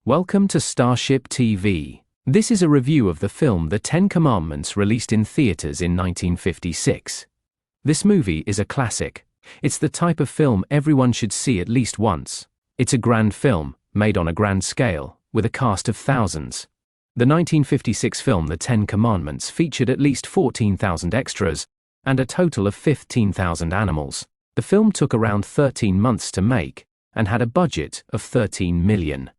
Welcome to Starship TV. This is a review of the film The Ten Commandments, released in theaters in 1956. This movie is a classic. It's the type of film everyone should see at least once. It's a grand film, made on a grand scale, with a cast of thousands. The 1956 film The Ten Commandments featured at least 14,000 extras and a total of 15,000 animals. The film took around 13 months to make and had a budget of $13 million.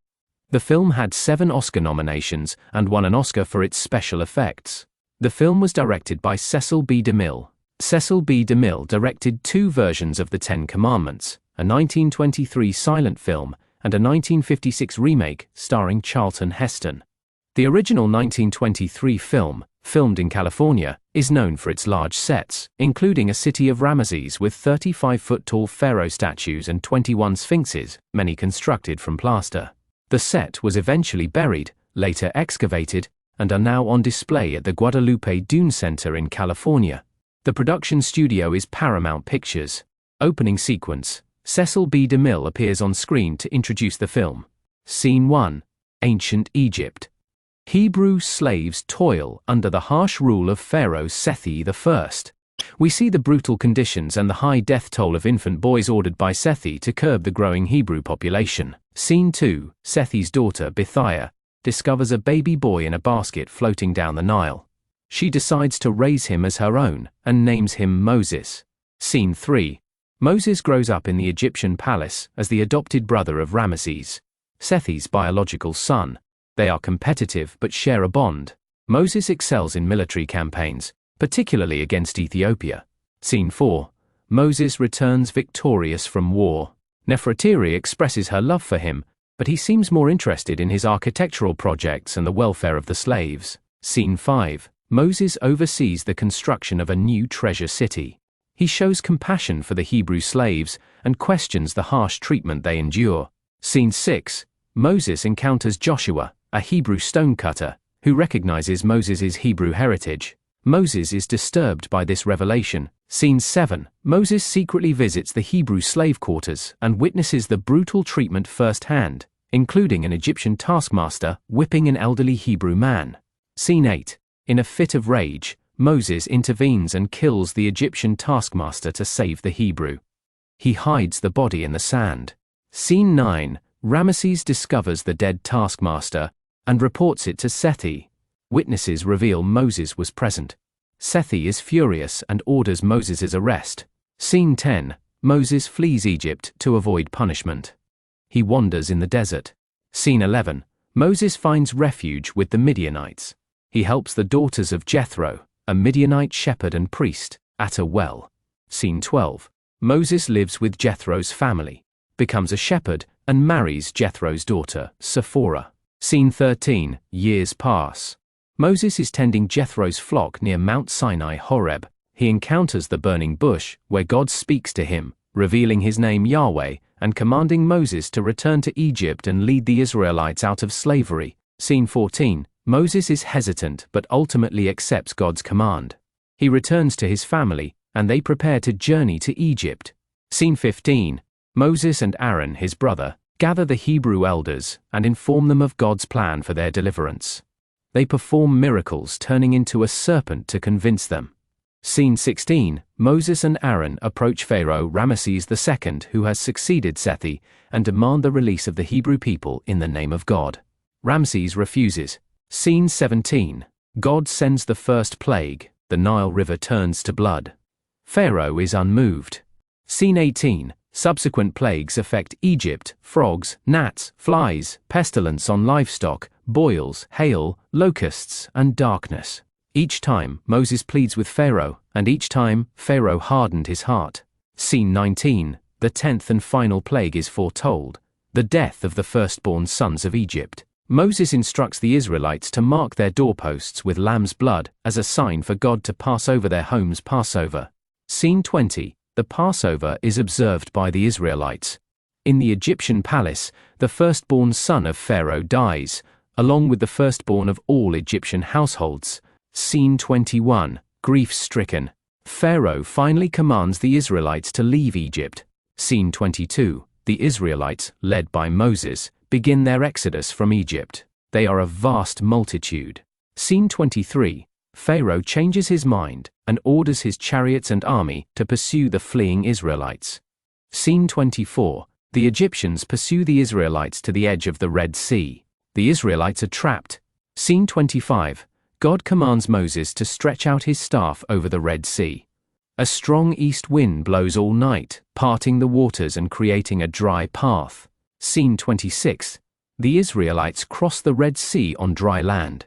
The film had 7 Oscar nominations and won an Oscar for its special effects. The film was directed by Cecil B. DeMille. Cecil B. DeMille directed 2 versions of The Ten Commandments, a 1923 silent film and a 1956 remake starring Charlton Heston. The original 1923 film, filmed in California, is known for its large sets, including a city of Ramesses with 35-foot-tall pharaoh statues and 21 sphinxes, many constructed from plaster. The set was eventually buried, later excavated, and are now on display at the Guadalupe Dune Center in California. The production studio is Paramount Pictures. Opening sequence. Cecil B. DeMille appears on screen to introduce the film. Scene 1. Ancient Egypt. Hebrew slaves toil under the harsh rule of Pharaoh Sethi I. We see the brutal conditions and the high death toll of infant boys ordered by Sethi to curb the growing Hebrew population. Scene 2. Sethi's daughter, Bithiah, discovers a baby boy in a basket floating down the Nile. She decides to raise him as her own and names him Moses. Scene 3. Moses grows up in the Egyptian palace as the adopted brother of Ramesses, Sethi's biological son. They are competitive but share a bond. Moses excels in military campaigns, particularly against Ethiopia. Scene 4. Moses returns victorious from war. Nefertiti expresses her love for him, but he seems more interested in his architectural projects and the welfare of the slaves. Scene 5. Moses oversees the construction of a new treasure city. He shows compassion for the Hebrew slaves and questions the harsh treatment they endure. Scene 6. Moses encounters Joshua, a Hebrew stonecutter, who recognizes Moses' Hebrew heritage. Moses is disturbed by this revelation. Scene 7. Moses secretly visits the Hebrew slave quarters and witnesses the brutal treatment firsthand, including an Egyptian taskmaster whipping an elderly Hebrew man. Scene 8. In a fit of rage, Moses intervenes and kills the Egyptian taskmaster to save the Hebrew. He hides the body in the sand. Scene 9. Ramesses discovers the dead taskmaster and reports it to Sethi. Witnesses reveal Moses was present. Sethi is furious and orders Moses' arrest. Scene 10. Moses flees Egypt to avoid punishment. He wanders in the desert. Scene 11. Moses finds refuge with the Midianites. He helps the daughters of Jethro, a Midianite shepherd and priest, at a well. Scene 12. Moses lives with Jethro's family, becomes a shepherd, and marries Jethro's daughter, Sephora. Scene 13. Years pass. Moses is tending Jethro's flock near Mount Sinai Horeb. He encounters the burning bush, where God speaks to him, revealing his name Yahweh, and commanding Moses to return to Egypt and lead the Israelites out of slavery. Scene 14. Moses is hesitant but ultimately accepts God's command. He returns to his family, and they prepare to journey to Egypt. Scene 15. Moses and Aaron, his brother, gather the Hebrew elders and inform them of God's plan for their deliverance. They perform miracles, turning into a serpent to convince them. Scene 16. Moses and Aaron approach Pharaoh Ramesses II, who has succeeded Sethi, and demand the release of the Hebrew people in the name of God. Ramesses refuses. Scene 17. God sends the first plague. The Nile River turns to blood. Pharaoh is unmoved. Scene 18. Subsequent plagues affect Egypt: frogs, gnats, flies, pestilence on livestock, boils, hail, locusts, and darkness. Each time, Moses pleads with Pharaoh, and each time, Pharaoh hardened his heart. Scene 19. The 10th and final plague is foretold: the death of the firstborn sons of Egypt. Moses instructs the Israelites to mark their doorposts with lamb's blood as a sign for God to pass over their homes' Passover. Scene 20. The Passover is observed by the Israelites. In the Egyptian palace, the firstborn son of Pharaoh dies, along with the firstborn of all Egyptian households. Scene 21. Grief-stricken. Pharaoh finally commands the Israelites to leave Egypt. Scene 22. The Israelites, led by Moses, begin their exodus from Egypt. They are a vast multitude. Scene 23. Pharaoh changes his mind and orders his chariots and army to pursue the fleeing Israelites. Scene 24. The Egyptians pursue the Israelites to the edge of the Red Sea. The Israelites are trapped. Scene 25. God commands Moses to stretch out his staff over the Red Sea. A strong east wind blows all night, parting the waters and creating a dry path. Scene 26. The Israelites cross the Red Sea on dry land.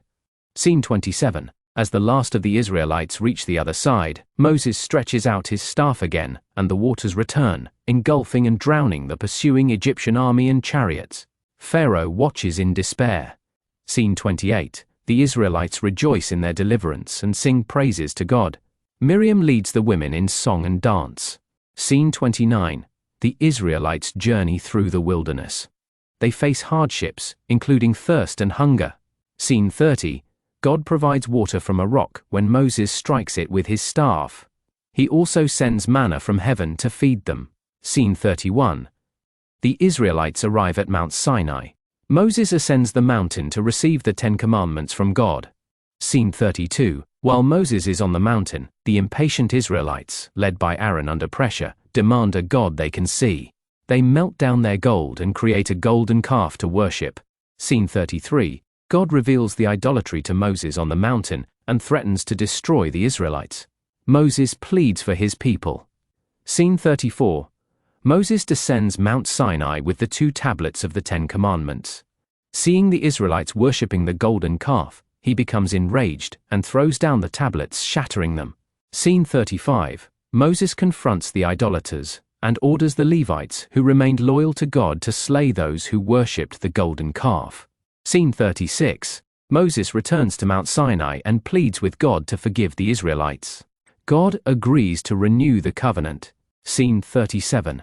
Scene 27. As the last of the Israelites reach the other side, Moses stretches out his staff again, and the waters return, engulfing and drowning the pursuing Egyptian army and chariots. Pharaoh watches in despair. Scene 28. The Israelites rejoice in their deliverance and sing praises to God. Miriam leads the women in song and dance. Scene 29. The Israelites journey through the wilderness. They face hardships, including thirst and hunger. Scene 30. God provides water from a rock when Moses strikes it with his staff. He also sends manna from heaven to feed them. Scene 31. The Israelites arrive at Mount Sinai. Moses ascends the mountain to receive the 10 Commandments from God. Scene 32. While Moses is on the mountain, the impatient Israelites, led by Aaron under pressure, demand a God they can see. They melt down their gold and create a golden calf to worship. Scene 33. God reveals the idolatry to Moses on the mountain and threatens to destroy the Israelites. Moses pleads for his people. Scene 34. Moses descends Mount Sinai with the 2 tablets of the 10 Commandments. Seeing the Israelites worshipping the golden calf, he becomes enraged and throws down the tablets, shattering them. Scene 35. Moses confronts the idolaters and orders the Levites who remained loyal to God to slay those who worshipped the golden calf. Scene 36. Moses returns to Mount Sinai and pleads with God to forgive the Israelites. God agrees to renew the covenant. Scene 37.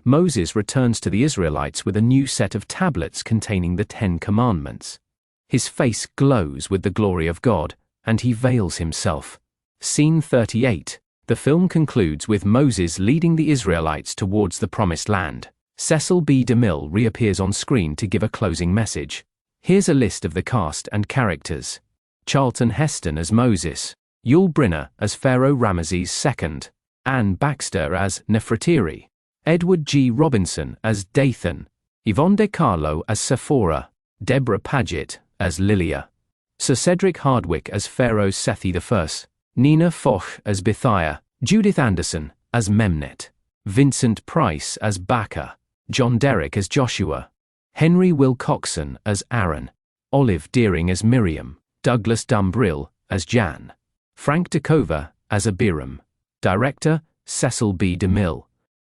Moses returns to the Israelites with a new set of tablets containing the 10 Commandments. His face glows with the glory of God, and he veils himself. Scene 38. The film concludes with Moses leading the Israelites towards the Promised Land. Cecil B. DeMille reappears on screen to give a closing message. Here's a list of the cast and characters. Charlton Heston as Moses, Yul Brynner as Pharaoh Ramesses II, Anne Baxter as Nefertiti, Edward G. Robinson as Dathan, Yvonne de Carlo as Sephora, Deborah Paget as Lilia, Sir Cedric Hardwicke as Pharaoh Sethi I, Nina Foch as Bithiah, Judith Anderson as Memnet, Vincent Price as Baca, John Derrick as Joshua, Henry Wilcoxon as Aaron, Olive Deering as Miriam, Douglas Dumbrill as Jan, Frank Decova as Abiram. Director, Cecil B. DeMille.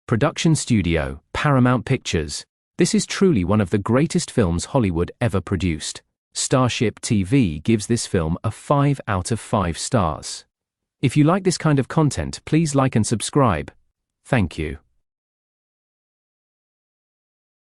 Production studio, Paramount Pictures. This is truly one of the greatest films Hollywood ever produced. Starship TV gives this film a 5 out of 5 stars. If you like this kind of content, please like and subscribe. Thank you.